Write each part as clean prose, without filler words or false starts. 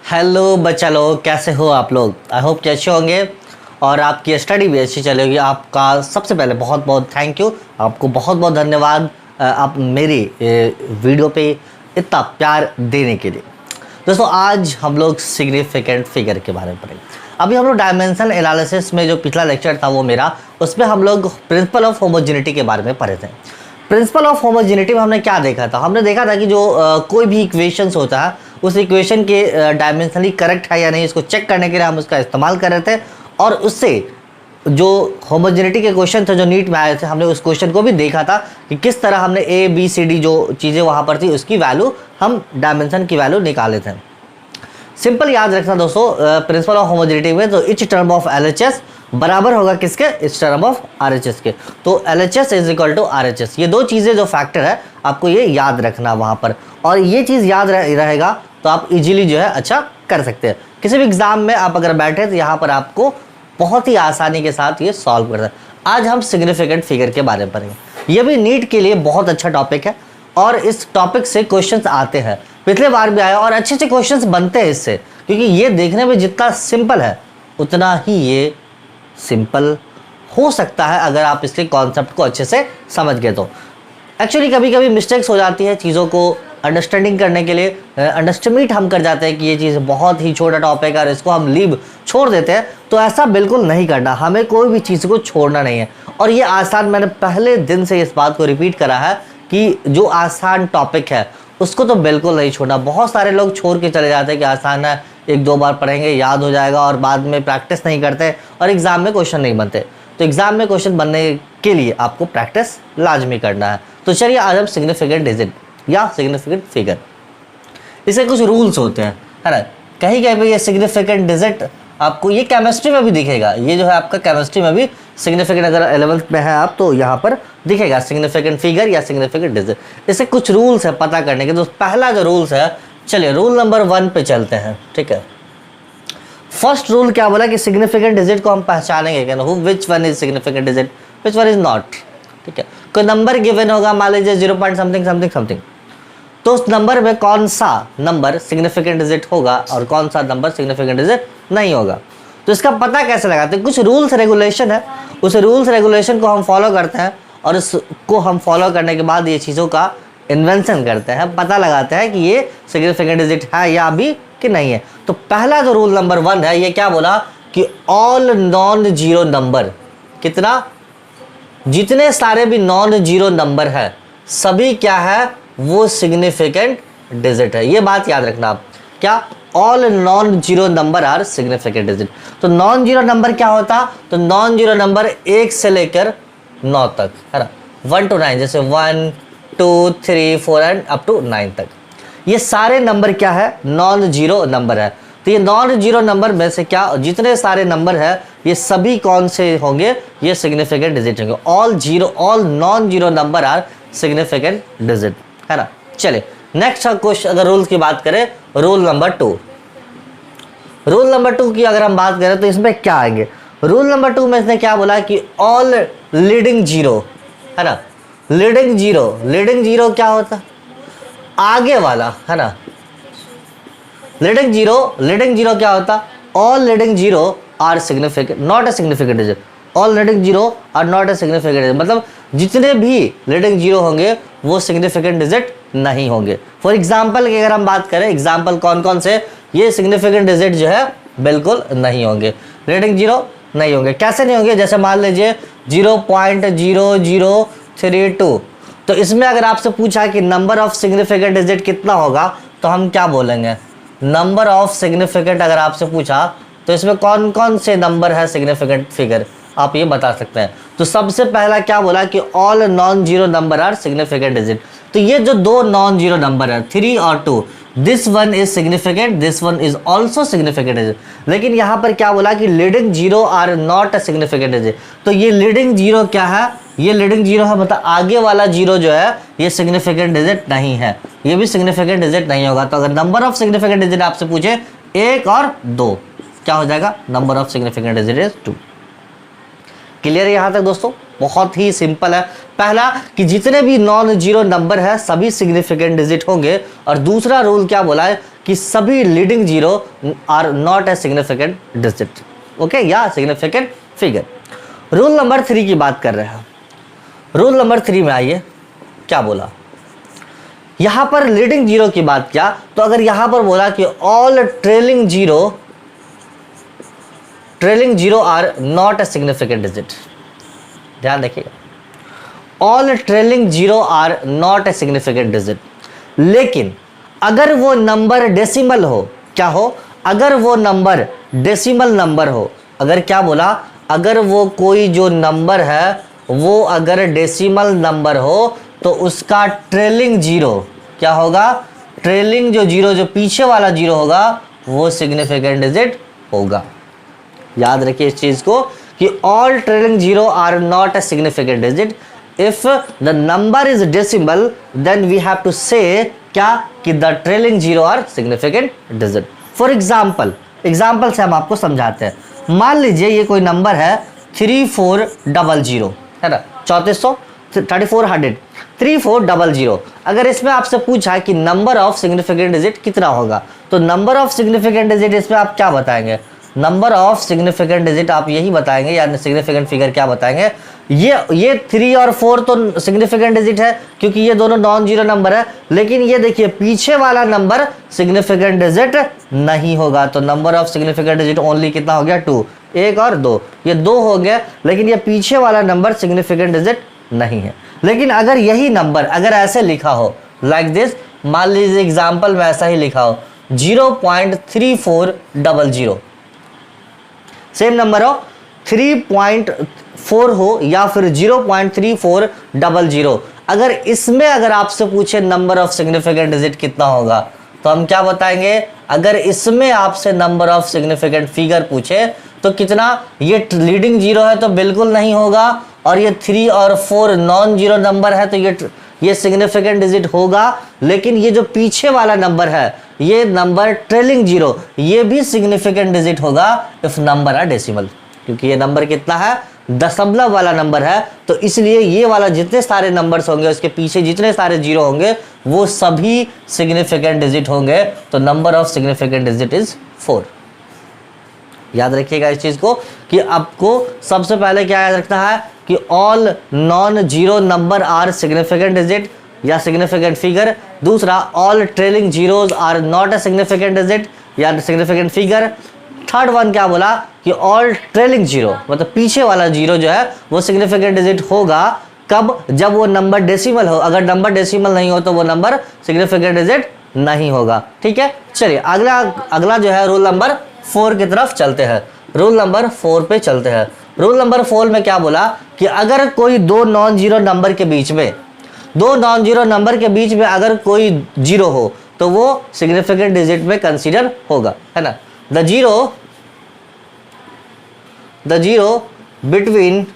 Hello बच्चा लोग, कैसे हो आप लोग। आई होप कि अच्छे होंगे और आपकी स्टडी भी अच्छी चलेगी। आपका सबसे पहले बहुत बहुत थैंक यू, आपको बहुत बहुत धन्यवाद आप मेरी वीडियो पे इतना प्यार देने के लिए। दोस्तों आज हम लोग सिग्निफिकेंट फिगर के बारे में पढ़ेंगे। अभी हम लोग डायमेंशनल एनालिसिस में जो पिछला लेक्चर था वो मेरा, उसमें हम लोग प्रिंसिपल ऑफ होमोजेनिटी के बारे में पढ़े थे। प्रिंसिपल ऑफ होमोजेनिटी में हमने क्या देखा था, हमने देखा था कि जो कोई भी इक्वेशंस होता है उस इक्वेशन के डायमेंशनली करेक्ट है या नहीं, इसको चेक करने के लिए हम उसका इस्तेमाल कर रहे थे। और उससे जो होमोजेनिटी के क्वेश्चन थे जो नीट में आए थे, हमने उस क्वेश्चन को भी देखा था कि किस तरह हमने ए बी सी डी जो चीज़ें वहाँ पर थी उसकी वैल्यू, हम डायमेंशन की वैल्यू निकाले थे। सिंपल याद रखना दोस्तों, प्रिंसिपल ऑफ होमोजेनिटी में तो इच टर्म ऑफ एलएचएस बराबर होगा किसके, इस टर्म ऑफ आरएचएस के। तो LHS is equal to RHS. ये दो चीज़ें जो फैक्टर है आपको ये याद रखना वहाँ पर, और ये चीज़ याद रहेगा तो आप इजीली जो है अच्छा कर सकते हैं। किसी भी एग्जाम में आप अगर बैठे तो यहाँ पर आपको बहुत ही आसानी के साथ ये सॉल्व कर सकते हैं। आज हम सिग्निफिकेंट फिगर के बारे में पढ़ेंगे। ये भी नीट के लिए बहुत अच्छा टॉपिक है और इस टॉपिक से क्वेश्चंस आते हैं, पिछले बार भी आया और अच्छे अच्छे क्वेश्चंस बनते हैं इससे, क्योंकि ये देखने में जितना सिंपल है उतना ही ये सिंपल हो सकता है अगर आप इसके कॉन्सेप्ट को अच्छे से समझ गए तो। एक्चुअली कभी कभी मिस्टेक्स हो जाती है चीज़ों को अंडरस्टैंडिंग करने के लिए, अंडरस्टिमेट हम कर जाते हैं कि ये चीज़ बहुत ही छोटा टॉपिक है और इसको हम लीव छोड़ देते हैं। तो ऐसा बिल्कुल नहीं करना, हमें कोई भी चीज़ को छोड़ना नहीं है। और ये आसान, मैंने पहले दिन से इस बात को रिपीट करा है कि जो आसान टॉपिक है उसको तो बिल्कुल नहीं छोड़ना। बहुत सारे लोग छोड़ के चले जाते हैं कि आसान है, एक दो बार पढ़ेंगे याद हो जाएगा, और बाद में प्रैक्टिस नहीं करते और एग्ज़ाम में क्वेश्चन नहीं बनते। तो एग्ज़ाम में क्वेश्चन बनने के लिए आपको प्रैक्टिस लाजमी करना है। तो चलिए आज हम सिग्निफिकेंट डिजिट या सिग्निफिकेंट फिगर, इसके कुछ रूल्स होते हैं, है ना। कहीं कहीं पे ये सिग्निफिकेंट डिजिट आपको ये केमिस्ट्री में भी दिखेगा, ये जो है आपका केमिस्ट्री में भी सिग्निफिकेंट, अगर 11th में है आप तो यहाँ पर दिखेगा सिग्निफिकेंट फिगर या सिग्निफिकेंट डिजिट। इससे कुछ रूल्स है पता करने के। तो पहला जो रूल्स है, चलिए रूल नंबर 1 पे चलते हैं, ठीक है। फर्स्ट रूल क्या बोला कि सिग्निफिकेंट डिजिट को हम पहचानेंगे क्या, which one is significant digit, which one is not, ठीक है। कोई नंबर गिवन होगा, मान लीजिए 0 पॉइंट समथिंग समथिंग समथिंग, तो उस नंबर में कौन सा नंबर सिग्निफिकेंट डिजिट होगा और कौन सा नंबर सिग्निफिकेंट डिजिट नहीं होगा। तो इसका पता कैसे लगाते हैं, कुछ रूल्स रेगुलेशन है, उस रूल्स रेगुलेशन को हम फॉलो करते हैं और उसको हम फॉलो करने के बाद ये चीज़ों का इन्वेंशन करते हैं, पता लगाते हैं कि ये सिग्निफिकेंट डिजिट है या अभी कि नहीं है। तो पहला जो रूल नंबर 1 है, ये क्या बोला कि ऑल नॉन जीरो नंबर, कितना, जितने सारे भी नॉन जीरो नंबर है सभी क्या है, वो सिग्निफिकेंट डिजिट है। ये बात याद रखना आप, क्या, all non zero number are significant digit. तो नॉन जीरो नंबर क्या होता, तो नॉन जीरो नंबर 1 से लेकर 9 तक, है ना, 1 to 9, जैसे 1 2 3 4 एंड अप टू 9 तक, ये सारे नंबर क्या है, नॉन जीरो नंबर है। तो ये नॉन जीरो नंबर में से क्या, जितने सारे नंबर है ये सभी कौन से होंगे, ये सिग्निफिकेंट डिजिट होंगे। All non zero number are significant digit, है ना। चलिए नेक्स्ट क्वेश्चन, अगर रूल की बात करें, रूल नंबर 2, रूल नंबर 2 की अगर हम बात करें तो इसमें क्या आएंगे, रूल नंबर 2 में इसने क्या बोला कि ऑल लीडिंग जीरो, है ना, लीडिंग जीरो क्या होता, आगे वाला, है ना, लीडिंग जीरो क्या होता, all leading zero are significant not a significant digit, all leading zero are not a significant digit, मतलब जितने भी लीडिंग जीरो होंगे वो सिग्निफिकेंट डिजिट नहीं होंगे। फॉर एग्जाम्पल की अगर हम बात करें, एग्जाम्पल कौन कौन से, ये सिग्निफिकेंट डिजिट जो है बिल्कुल नहीं होंगे, लीडिंग जीरो नहीं होंगे। कैसे नहीं होंगे, जैसे मान लीजिए 0.0032, तो इसमें अगर आपसे पूछा कि नंबर ऑफ सिग्निफिकेंट डिजिट कितना होगा तो हम क्या बोलेंगे, नंबर ऑफ सिग्निफिकेंट अगर आपसे पूछा तो इसमें कौन कौन से नंबर है सिग्निफिकेंट फिगर, आप ये बता सकते हैं। तो सबसे पहला क्या बोला कि all non zero number are significant digit. तो ये जो दो नॉन जीरो नंबर है 3 और 2, this one is significant, this one is also significant digit. लेकिन यहाँ पर क्या बोला कि leading zero are not a significant digit. तो ये लीडिंग जीरो क्या है, ये लीडिंग जीरो है, मतलब आगे वाला जीरो जो है ये सिग्निफिकेंट डिजिट नहीं है, ये भी सिग्निफिकेंट डिजिट नहीं होगा। तो अगर नंबर ऑफ सिग्निफिकेंट डिजिट आपसे पूछे 1 और 2, क्या हो जाएगा, number of significant digit is 2। Clear है यहाँ तक दोस्तों, बहुत ही सिंपल है। पहला कि जितने भी नॉन जीरो नंबर है सभी सिग्निफिकेंट डिजिट होंगे, और दूसरा रूल क्या बोला है कि सभी leading zero are not a significant digit, okay, या सिग्निफिकेंट फिगर। रूल नंबर 3 की बात कर रहे हैं। रूल नंबर 3 में आइए क्या बोला, यहां पर लीडिंग जीरो की बात किया, तो अगर यहां पर बोला कि all trailing zero are not a significant digit, ध्यान रखिएगा, all trailing zero are not a significant digit. लेकिन अगर वो नंबर डेसिमल हो, क्या हो, अगर वो नंबर डेसिमल नंबर हो, अगर क्या बोला, अगर वो कोई जो नंबर है वो अगर डेसिमल नंबर हो तो उसका ट्रेलिंग जीरो क्या होगा, ट्रेलिंग जो जीरो, जो पीछे वाला जीरो होगा वो सिग्निफिकेंट डिजिट होगा। याद रखिए इस चीज को कि all trailing zero are not a significant digit. If the number is decimal then we have to say क्या, कि the trailing zero are significant digit. For example से हम आपको समझाते हैं। मान लीजिए ये कोई नंबर है 3400 है ना, 3400। अगर इसमें आपसे पूछा है कि नंबर ऑफ सिग्निफिकेंट डिजिट कितना होगा, तो नंबर ऑफ सिग्निफिकेंट डिजिट इसमें आप क्या बताएंगे, नंबर ऑफ सिग्निफिकेंट डिजिट आप यही बताएंगे, या सिग्निफिकेंट फिगर क्या बताएंगे, ये 3 और 4 तो सिग्निफिकेंट डिजिट है क्योंकि ये दोनों नॉन जीरो नंबर है। लेकिन ये देखिए पीछे वाला नंबर सिग्निफिकेंट डिजिट नहीं होगा, तो number of significant digit only कितना हो गया, 2, 1 और 2, ये 2 हो गया। लेकिन ये पीछे वाला नंबर सिग्निफिकेंट डिजिट नहीं है। लेकिन अगर यही नंबर अगर ऐसे लिखा हो लाइक दिस, मान लीजिए एग्जाम्पल में ऐसा ही लिखा हो 0.3400, सेम नंबर हो 3.4 हो या फिर 0.3400, अगर इसमें अगर आपसे पूछे नंबर ऑफ सिग्निफिकेंट डिजिट कितना होगा, तो हम क्या बताएंगे, अगर इसमें आपसे नंबर ऑफ सिग्निफिकेंट फिगर पूछे तो कितना, ये लीडिंग जीरो है तो बिल्कुल नहीं होगा, और ये 3 और 4 नॉन जीरो नंबर है तो ये सिग्निफिकेंट डिजिट होगा। लेकिन ये जो पीछे वाला नंबर है, ये नंबर ट्रेलिंग जीरो, ये भी सिग्निफिकेंट डिजिट होगा इफ नंबर है डेसिमल, क्योंकि ये नंबर कितना है, दशमलव वाला नंबर है, तो इसलिए ये वाला जितने सारे नंबर्स होंगे उसके पीछे जितने सारे जीरो होंगे वो सभी सिग्निफिकेंट डिजिट होंगे, तो number of significant digit is 4। याद रखिएगा इस चीज को कि आपको सबसे पहले क्या याद रखना है कि all non zero number are significant digit या सिग्निफिकेंट फिगर। दूसरा, all trailing zeros are not a significant digit या सिग्निफिकेंट फिगर। थर्ड वन क्या बोला कि ऑल ट्रेलिंग जीरो, मतलब पीछे वाला जीरो जो है वो सिग्निफिकेंट डिजिट होगा कब, जब वो नंबर डेसिमल हो। अगर नंबर डेसिमल नहीं हो तो वो नंबर सिग्निफिकेंट डिजिट नहीं होगा। ठीक है, चलिए अगला जो है रूल नंबर 4 की तरफ चलते हैं। रूल नंबर 4 पे चलते हैं। रूल नंबर 4 में क्या बोला कि अगर कोई दो नॉन जीरो नंबर के बीच में अगर कोई जीरो हो तो वो सिग्निफिकेंट डिजिट में कंसीडर होगा, है ना। The zero between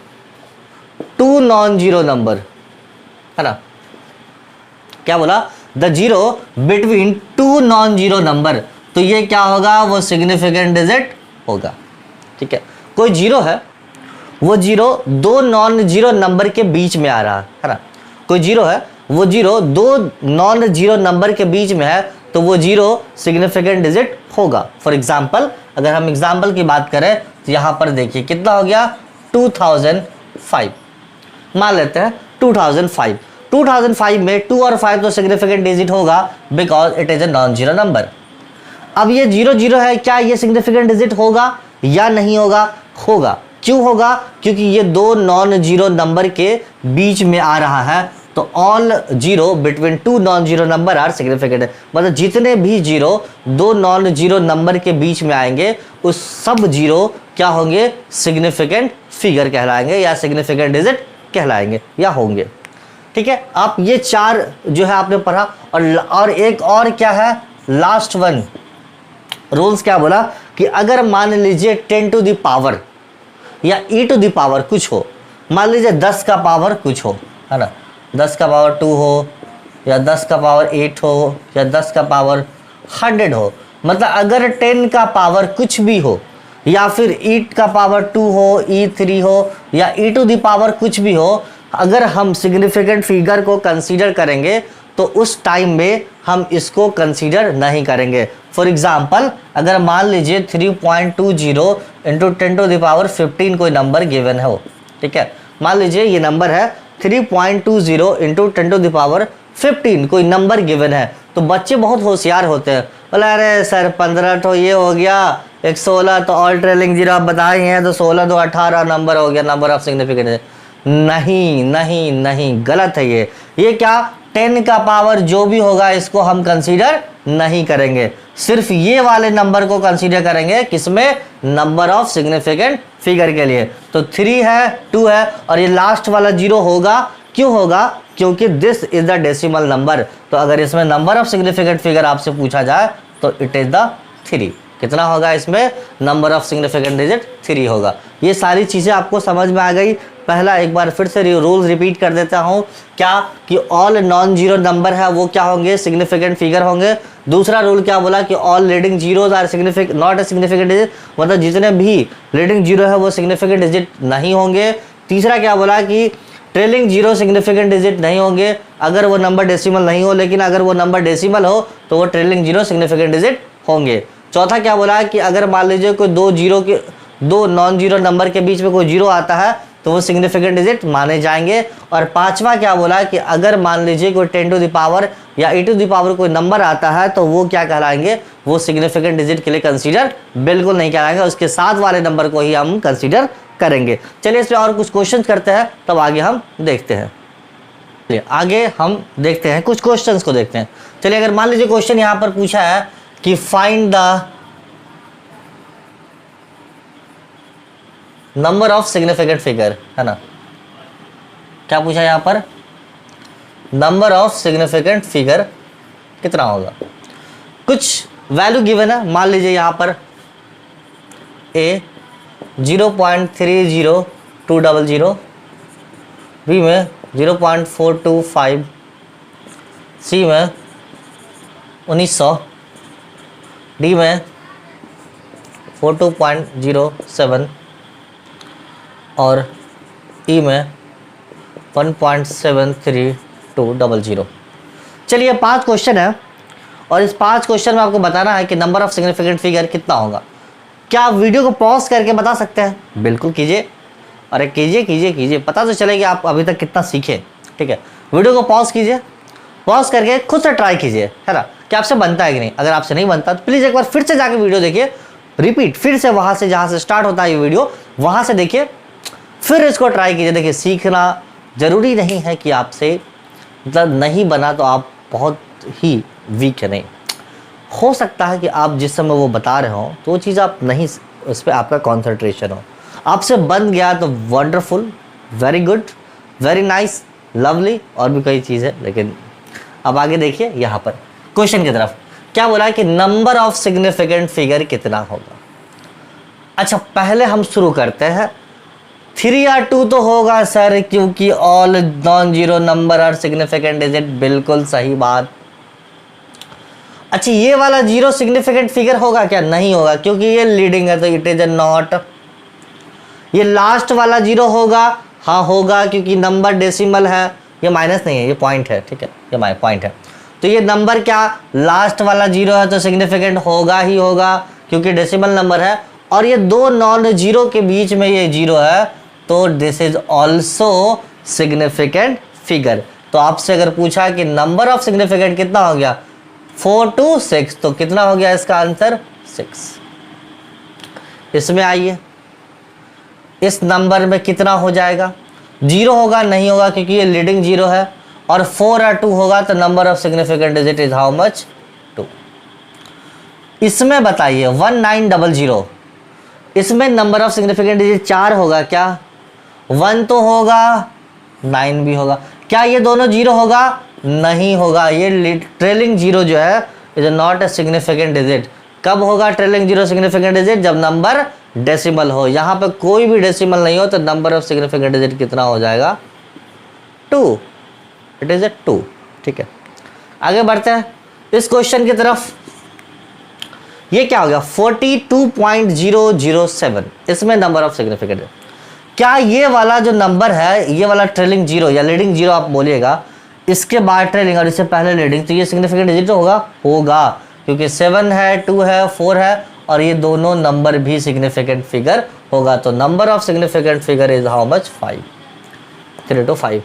2 non zero number, है ना। क्या बोला, the zero between 2 non zero number, तो ये क्या होगा, वो सिग्निफिकेंट डिजिट होगा। ठीक है, कोई जीरो है, वो जीरो 2 नॉन जीरो नंबर के बीच में आ रहा है ना। कोई जीरो है, वो जीरो 2 नॉन जीरो नंबर के बीच में है, तो वो जीरो सिग्निफिकेंट डिजिट होगा। फॉर एग्जाम्पल, अगर हम एग्जाम्पल की बात करें तो यहाँ पर देखिए कितना हो गया, 2005 मान लेते हैं। 2005 में 2 और 5 तो सिग्निफिकेंट डिजिट होगा because it is a non zero number. अब ये 0 है, क्या ये सिग्निफिकेंट डिजिट होगा या नहीं होगा? होगा। क्यों होगा? क्योंकि ये 2 नॉन जीरो नंबर के बीच में आ रहा है, तो all zero between 2 non zero number are significant. मतलब जितने भी जीरो 2 नॉन जीरो नंबर के बीच में आएंगे उस सब जीरो क्या होंगे, सिग्निफिकेंट फिगर कहलाएंगे या सिग्निफिकेंट डिजिट कहलाएंगे या होंगे। ठीक है, आप ये 4 जो है आपने पढ़ा। और एक और क्या है, लास्ट वन रूल्स क्या बोला कि अगर मान लीजिए 10 टू द पावर या e टू द पावर कुछ हो, मान लीजिए 10 का पावर कुछ हो, है ना, 10 का पावर 2 हो या 10 का पावर 8 हो या 10 का पावर 100 हो, मतलब अगर 10 का पावर कुछ भी हो या फिर e का पावर 2 हो, e3 हो या e टू द पावर कुछ भी हो, अगर हम सिग्निफिकेंट फिगर को कंसीडर करेंगे तो उस टाइम में हम इसको कंसीडर नहीं करेंगे। फॉर एग्जाम्पल अगर मान लीजिए 3.20 इंटू 10⁻15 कोई नंबर गिवन हो, ठीक है, मान लीजिए ये नंबर है 3.20 इंटू 10⁻15 कोई नंबर गिवन है, तो बच्चे बहुत होशियार होते हैं, बोले अरे सर 15 तो ये हो गया, एक 16 तो ऑल ट्रेलिंग जीरो आप बताए हैं, तो 16 तो 18 नंबर हो गया, नंबर ऑफ सिग्निफिकेंट। नहीं नहीं नहीं, गलत है ये क्या 10 का पावर जो भी होगा इसको हम कंसीडर नहीं करेंगे, सिर्फ ये वाले नंबर को कंसीडर करेंगे, किसमें, नंबर ऑफ सिग्निफिकेंट फिगर के लिए। तो 3 है, 2 है, और ये लास्ट वाला 0 होगा, क्यों होगा, क्योंकि this is the decimal number. तो अगर इसमें नंबर ऑफ सिग्निफिकेंट फिगर आपसे पूछा जाए तो इट इज द 3। कितना होगा इसमें, नंबर ऑफ सिग्निफिकेंट डिजिट 3 होगा। ये सारी चीज़ें आपको समझ में आ गई। पहला एक बार फिर से रूल्स रिपीट कर देता हूँ, क्या कि ऑल नॉन जीरो नंबर है वो क्या होंगे, सिग्निफिकेंट फिगर होंगे। दूसरा रूल क्या बोला कि all leading zeros are significant not a significant digit, मतलब जितने भी लीडिंग जीरो है वो सिग्निफिकेंट डिजिट नहीं होंगे। तीसरा क्या बोला कि ट्रेलिंग जीरो सिग्निफिकेंट डिजिट नहीं होंगे अगर वो नंबर डेसिमल नहीं हो, लेकिन अगर वो नंबर डेसिमल हो तो वो ट्रेलिंग जीरो सिग्निफिकेंट डिजिट होंगे। चौथा क्या बोला कि अगर मान लीजिए कोई दो नॉन जीरो नंबर के बीच में कोई जीरो आता है तो वो सिग्निफिकेंट डिजिट माने जाएंगे। और पांचवा क्या बोला कि अगर मान लीजिए कोई 10 टू द पावर या 8 टू द पावर कोई नंबर आता है तो वो क्या कहलाएंगे, वो सिग्निफिकेंट डिजिट के लिए कंसीडर बिल्कुल नहीं कहलाएंगे, उसके साथ वाले नंबर को ही हम कंसीडर करेंगे। चलिए इस पर और कुछ क्वेश्चन करते हैं, तब आगे हम देखते हैं। चलिए आगे हम देखते हैं, कुछ क्वेश्चंस को देखते हैं। चलिए अगर मान लीजिए क्वेश्चन यहाँ पर पूछा है कि find the number of significant figure, है ना, क्या पूछा यहाँ पर, नंबर ऑफ सिग्निफिकेंट फिगर कितना होगा। कुछ वैल्यू गिवन है, मान लीजिए यहाँ पर ए 0.30200, बी में 0.425, सी में 1900, डी में 42.07 और ई में 1.73200। चलिए 5 क्वेश्चन है और इस 5 क्वेश्चन में आपको बताना है कि नंबर ऑफ सिग्निफिकेंट फिगर कितना होगा। क्या आप वीडियो को पॉज करके बता सकते हैं? बिल्कुल कीजिए, अरे कीजिए कीजिए कीजिए, पता तो चले कि आप अभी तक कितना सीखे। ठीक है, वीडियो को पॉज कीजिए, पॉज करके खुद से ट्राई कीजिए, है ना, कि आपसे बनता है कि नहीं। अगर आपसे नहीं बनता तो प्लीज़ एक बार फिर से जाके वीडियो देखिए, रिपीट, फिर से वहाँ से जहाँ से स्टार्ट होता है ये वीडियो वहाँ से देखिए, फिर इसको ट्राई कीजिए। देखिए सीखना ज़रूरी नहीं है कि आपसे मतलब नहीं बना तो आप बहुत ही वीक है, नहीं हो सकता है कि आप जिस समय वो बता रहे हो तो वो चीज़ आप नहीं, उस पर आपका कॉन्सेंट्रेशन हो, आपसे बन गया तो wonderful, very good, very nice, lovely, और भी कई चीज़ है। लेकिन अब आगे देखिए यहाँ पर क्वेश्चन की तरफ, क्या बोला है कि नंबर ऑफ सिग्निफिकेंट फिगर कितना होगा। अच्छा पहले हम शुरू करते हैं, 3 या 2 तो होगा सर, क्योंकि all non zero number are significant digit, बिल्कुल सही बात। अच्छा ये वाला जीरो सिग्निफिकेंट फिगर होगा क्या? नहीं होगा, क्योंकि ये लीडिंग है तो इट इज नॉट। ये लास्ट वाला जीरो होगा, हाँ होगा, क्योंकि नंबर डेसिमल है, ये माइनस नहीं है, ये पॉइंट है, ठीक है, ये पॉइंट है। तो ये नंबर क्या लास्ट वाला जीरो है तो सिग्निफिकेंट होगा ही होगा, क्योंकि डेसिमल नंबर है। और ये दो नॉन जीरो के बीच में ये जीरो है तो this is also significant figure. तो आपसे अगर पूछा कि नंबर ऑफ सिग्निफिकेंट कितना हो गया, 4 to 6, तो कितना हो गया इसका आंसर 6। इसमें आइए, इस नंबर में कितना हो जाएगा, जीरो होगा, नहीं होगा क्योंकि ये लीडिंग जीरो है, और 4 और 2 होगा तो number of significant digit is how much, 2। इसमें बताइए 1900, इसमें नंबर ऑफ सिग्निफिकेंट डिजिट 4 होगा क्या? 1 तो होगा, 9 भी होगा। क्या ये दोनों जीरो होगा? नहीं होगा। ये ट्रेलिंग जीरो जो है is not a significant digit. कब होगा ट्रेलिंग जीरो सिग्निफिकेंट डिजिट? जब नंबर डेसिमल हो। यहाँ पे कोई भी डेसिमल नहीं हो तो नंबर ऑफ सिग्निफिकेंट डिजिट कितना हो जाएगा, 2। It is a 2। ठीक है, आगे बढ़ते हैं इस क्वेश्चन की तरफ। ये क्या हो गया, 42.007, इसमें नंबर ऑफ सिग्निफिकेंट। क्या ये वाला जो नंबर है, ये वाला ट्रेलिंग जीरो या लीडिंग जीरो आप बोलिएगा, इसके बाद ट्रेलिंग और इससे पहले लीडिंग, तो ये सिग्निफिकेंट डिजिट होगा? होगा, क्योंकि 7 है, 2 है, 4 है और ये दोनों नंबर भी सिग्निफिकेंट फिगर होगा। तो number of significant figure is how much? 5, 3 to 5।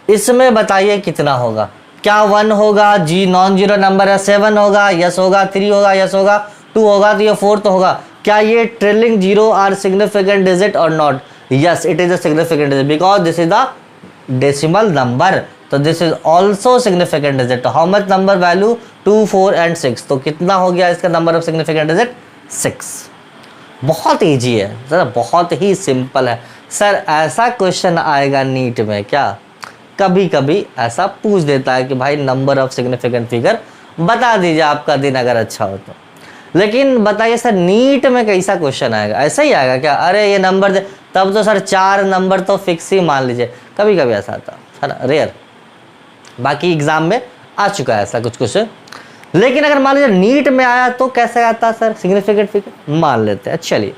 इसमें बताइए कितना होगा? क्या 1 होगा? जी नॉन जीरो नंबर है, 7 होगा, यस होगा, 3 होगा, यस होगा, 2 होगा, तो ये 4 तो होगा। क्या ये trailing zero are significant digit और not? Yes, it is a significant digit because this is the decimal number, तो this is also significant digit. How much number value? 2, 4 and 6। तो कितना हो गया इसका नंबर ऑफ सिग्निफिकेंट डिजिट? 6। बहुत easy है sir, बहुत ही सिंपल है सर। ऐसा क्वेश्चन आएगा नीट में क्या? कभी कभी ऐसा पूछ देता है कि भाई नंबर ऑफ सिग्निफिकेंट फिगर बता दीजिए, आपका दिन अगर अच्छा हो तो। लेकिन बताइए सर नीट में कैसा क्वेश्चन आएगा? ऐसा ही आएगा क्या? अरे ये नंबर दे, तब तो सर 4 नंबर तो फिक्स ही मान लीजिए। कभी कभी ऐसा आता है ना, रेयर। बाकी एग्जाम में आ चुका है ऐसा कुछ कुछ। लेकिन अगर मान लीजिए नीट में आया तो कैसे आता सर सिग्निफिकेंट फिगर? मान लेते हैं, चलिए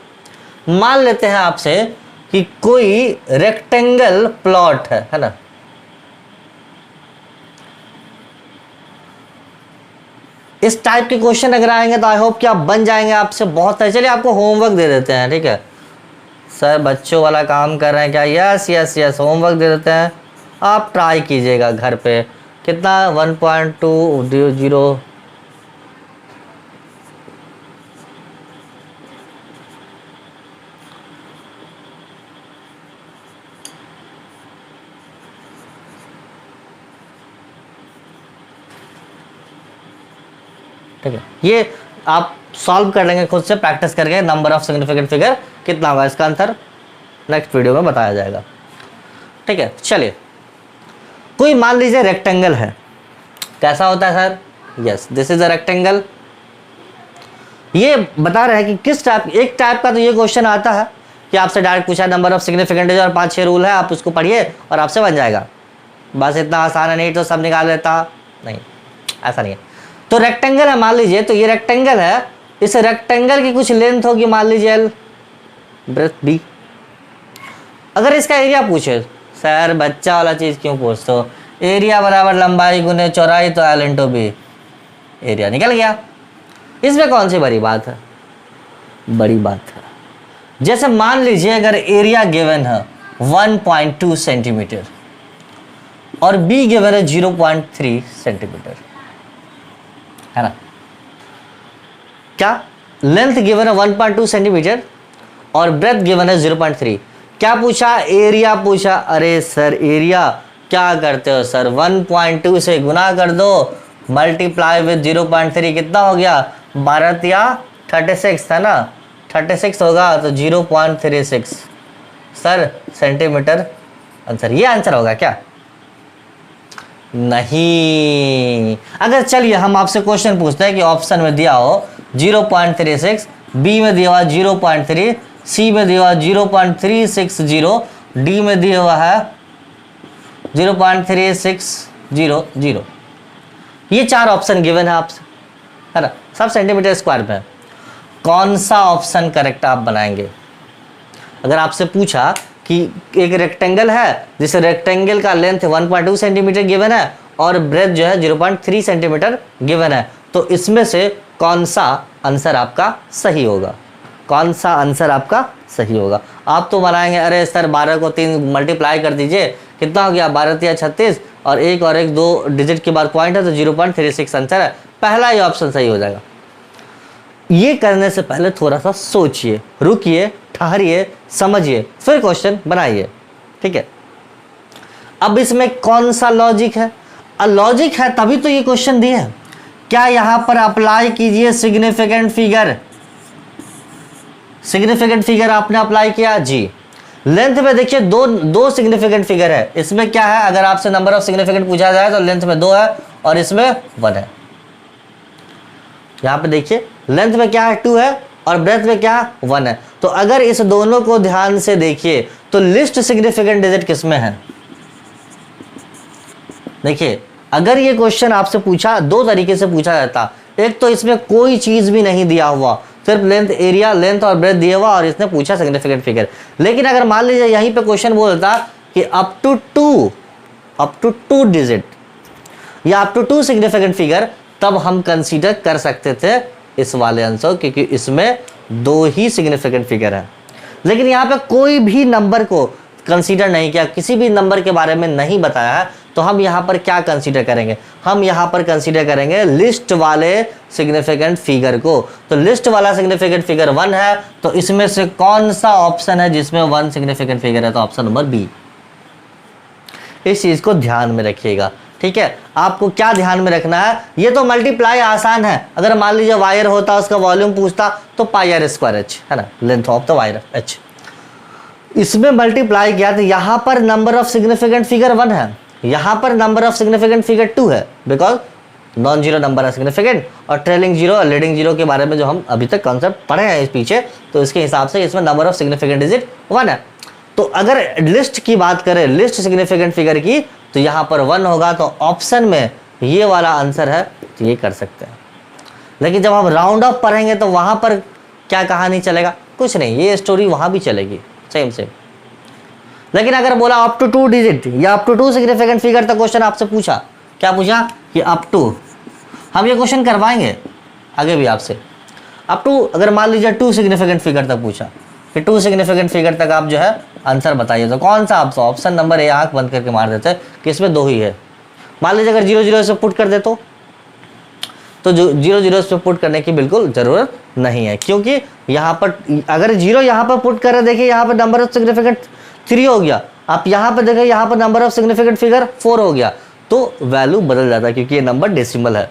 मान लेते हैं आपसे कि कोई रेक्टेंगल प्लॉट है ना। इस टाइप के क्वेश्चन अगर आएंगे तो आई होप कि आप बन जाएंगे आपसे बहुत है। चलिए आपको होमवर्क दे देते हैं, ठीक है सर, बच्चों वाला काम कर रहे हैं क्या? यस यस यस, होमवर्क दे देते हैं, आप ट्राई कीजिएगा घर पे। कितना? 1.20। ठीक है, ये आप सॉल्व कर लेंगे खुद से प्रैक्टिस करके। नंबर ऑफ सिग्निफिकेंट फिगर कितना होगा इसका आंसर नेक्स्ट वीडियो में बताया जाएगा, ठीक है। चलिए कोई मान लीजिए रेक्टेंगल है, कैसा होता है sir? Yes, this is a rectangle. ये बता रहे हैं कि किस टाइप, एक टाइप का तो ये क्वेश्चन आता है कि आपसे डायरेक्ट पूछा नंबर ऑफ सिग्निफिकेंट और 5-6 रूल है, आप उसको पढ़िए और आपसे बन जाएगा। बस इतना आसान है, नहीं तो सब निकाल लेता, नहीं ऐसा नहीं है। तो रेक्टेंगल है मान लीजिए, तो ये रेक्टेंगल है, इस रेक्टेंगल की कुछ लेंथ होगी मान लीजिए L, ब्रेथ B। अगर इसका एरिया पूछे, सर बच्चा वाला चीज क्यों पूछते हो? एरिया बराबर लंबाई गुने चौड़ाई, तो L इंटू B, एरिया निकल गया। इसमें कौन सी बड़ी बात है? बड़ी बात है। जैसे मान लीजिए अगर एरिया गिवन है 1.2 सेंटीमीटर और B गिवन है 0.3 सेंटीमीटर, है ना। क्या लेंथ गिवन है 1.2 सेंटीमीटर और ब्रेथ गिवन है 0.3। क्या पूछा? एरिया पूछा। अरे सर एरिया क्या करते हो सर, 1.2 से गुना कर दो, मल्टीप्लाई विद 0.3, कितना हो गया? 12 या 36 था ना, 36 होगा तो 0.36 सर सेंटीमीटर आंसर। ये आंसर होगा क्या? नहीं। अगर चलिए हम आपसे क्वेश्चन पूछते हैं कि ऑप्शन में दिया हो 0.36, बी में दिया हुआ 0.3, सी में दिया हुआ 0.360, डी में दिया हुआ है 0.3600। ये 4 ऑप्शन गिवन है आपसे, है ना, सब सेंटीमीटर स्क्वायर में है। कौन सा ऑप्शन करेक्ट आप बनाएंगे? अगर आपसे पूछा कि एक रेक्टेंगल है, जिस रेक्टेंगल का लेंथ 1.2 सेंटीमीटर गिवन है और ब्रेथ जो है 0.3 सेंटीमीटर गिवन है, तो इसमें से कौन सा आंसर आपका सही होगा? कौन सा आंसर आपका सही होगा? आप तो बनाएंगे अरे सर 12 को 3 मल्टीप्लाई कर दीजिए, कितना हो गया? 12 या 36 और एक 2 डिजिट के बाद पॉइंट है तो 0.36 आंसर है। पहला ही ऑप्शन सही हो जाएगा। ये करने से पहले थोड़ा सा सोचिए, रुकिए, ठहरिए, समझिए, फिर क्वेश्चन बनाइए, ठीक है। अब इसमें कौन सा लॉजिक है? लॉजिक है तभी तो ये क्वेश्चन दिए हैं। क्या यहां पर अप्लाई कीजिए सिग्निफिकेंट फिगर? सिग्निफिकेंट फिगर आपने अप्लाई किया जी। लेंथ में देखिए दो सिग्निफिकेंट फिगर है। इसमें क्या है, अगर आपसे नंबर ऑफ सिग्निफिकेंट पूछा जाए तो लेंथ में 2 है और इसमें 1 है। यहां पे देखिए लेंथ में क्या है 2 है और ब्रेथ में क्या है 1 है। तो अगर इस दोनों को ध्यान से देखिए तो लिस्ट सिग्निफिकेंट डिजिट किसमें है? देखिए अगर ये क्वेश्चन आपसे पूछा, 2 तरीके से पूछा जाता। एक तो इसमें कोई चीज भी नहीं दिया हुआ, सिर्फ लेंथ, एरिया, लेंथ और ब्रेथ दिया हुआ और इसने पूछा सिग्निफिकेंट फिगर। लेकिन अगर मान लीजिए यहीं पे क्वेश्चन बोलता कि अप टू 2 डिजिट या अप टू 2 सिग्निफिकेंट फिगर, तब हम कंसीडर कर सकते थे इस वाले आंसर, क्योंकि इसमें 2 ही सिग्निफिकेंट फिगर है। लेकिन यहाँ पे कोई भी नंबर को कंसीडर नहीं किया, किसी भी नंबर के बारे में नहीं बताया है, तो हम यहाँ पर क्या कंसीडर करेंगे? हम यहाँ पर कंसीडर करेंगे लिस्ट वाले सिग्निफिकेंट फिगर को। तो लिस्ट वाला सिग्निफिकेंट फिगर 1 है, तो इसमें से कौन सा ऑप्शन है जिसमें 1 सिग्निफिकेंट फिगर है? तो ऑप्शन नंबर बी। इस चीज को ध्यान में रखिएगा, ठीक है। आपको क्या ध्यान में रखना है, ये तो मल्टीप्लाई आसान है। अगर मान लीजिए वायर होता, उसका वॉल्यूम पूछता, तो पाई आर स्क्वायर एच है ना, length of the wire H. इसमें मल्टीप्लाई किया तो यहाँ पर नंबर ऑफ सिग्निफिकेंट फिगर 1 है, यहाँ पर नंबर ऑफ सिग्निफिकेंट फिगर 2 है, बिकॉज नॉन जीरो नंबर है सिग्निफिकेंट, और ट्रेलिंग जीरो और लीडिंग जीरो के बारे में जो हम अभी तक कॉन्सेप्ट पढ़े हैं इस पीछे, तो इसके हिसाब से इसमें नंबर ऑफ सिग्निफिकेंट डिजिट 1 है। तो अगर लिस्ट की बात करें, लिस्ट सिग्निफिकेंट फिगर की, तो यहाँ पर 1 होगा, तो ऑप्शन में ये वाला आंसर है, तो ये कर सकते हैं। लेकिन जब हम राउंड ऑफ पढ़ेंगे तो वहाँ पर क्या कहानी चलेगा? कुछ नहीं, ये स्टोरी वहाँ भी चलेगी सेम सेम। लेकिन अगर बोला अप टू 2 डिजिट या अप टू 2 सिग्निफिकेंट फिगर तक क्वेश्चन आपसे पूछा, क्या पूछा कि अप टू, हम ये क्वेश्चन करवाएंगे आगे भी आपसे। अप टू अगर मान लीजिए 2 सिग्निफिकेंट फिगर तक पूछा कि 2 सिग्निफिकेंट फिगर तक आप जो है आंसर बताइए, तो कौन सा आप ऑप्शन नंबर ए आंख बंद करके मार देते हैं कि इसमें 2 ही है। मान लीजिए अगर 0 0 से पुट कर दे तो जो 0 0 से पुट करने की बिल्कुल जरूरत नहीं है, क्योंकि यहाँ पर अगर 0 यहाँ पर पुट कर रहे, देखिए यहाँ पर नंबर ऑफ सिग्निफिकेंट 3 हो गया, आप यहाँ पर देखें यहाँ पर नंबर ऑफ सिग्निफिकेंट फिगर 4 हो गया, तो वैल्यू बदल जाता है, क्योंकि ये नंबर डेसिमल है,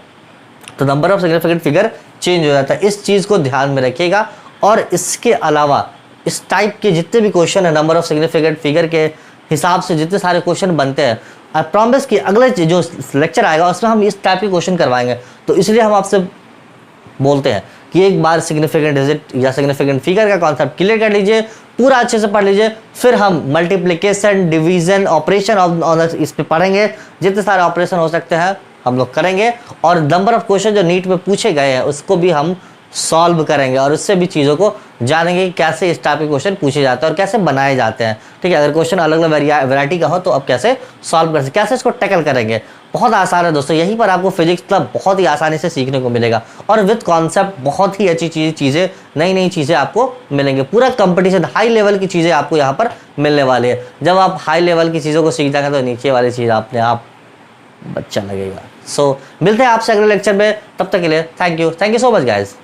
तो number of significant figure change हो जाता है। इस चीज़ को ध्यान में रखिएगा। और इसके अलावा इस टाइप के जितने भी क्वेश्चन है नंबर ऑफ सिग्निफिकेंट फिगर के हिसाब से जितने सारे क्वेश्चन बनते हैं, आई प्रॉमिस कि अगले जो लेक्चर आएगा उसमें हम इस टाइप के क्वेश्चन करवाएंगे। तो इसलिए हम आपसे बोलते हैं कि एक बार सिग्निफिकेंट डिजिट या सिग्निफिकेंट फिगर का कॉन्सेप्ट क्लियर कर लीजिए, पूरा अच्छे से पढ़ लीजिए, फिर हम मल्टीप्लिकेशन, डिवीजन, ऑपरेशन इस पे पढ़ेंगे। जितने सारे ऑपरेशन हो सकते हैं हम लोग करेंगे, और नंबर ऑफ क्वेश्चन जो नीट में पूछे गए हैं उसको भी हम सॉल्व करेंगे, और उससे भी चीज़ों को जानेंगे कि कैसे इस टाइप के क्वेश्चन पूछे जाते हैं और कैसे बनाए जाते हैं, ठीक है। अगर क्वेश्चन अलग अलग वैरायटी का हो तो अब कैसे सॉल्व कर सकते, कैसे इसको टैकल करेंगे, बहुत आसान है दोस्तों। यहीं पर आपको फिजिक्स क्लब बहुत ही आसानी से सीखने को मिलेगा, और विद कॉन्सेप्ट बहुत ही अच्छी चीज़ें, नई नई चीज़ें आपको मिलेंगे। पूरा कंपटीशन, हाई लेवल की चीज़ें आपको यहाँ पर मिलने वाली है। जब आप हाई लेवल की चीज़ों को सीख जाएंगे तो नीचे वाली चीज़ अपने आप अच्छा लगेगा। सो मिलते हैं आपसे अगले लेक्चर में, तब तक के लिए thank you so much guys.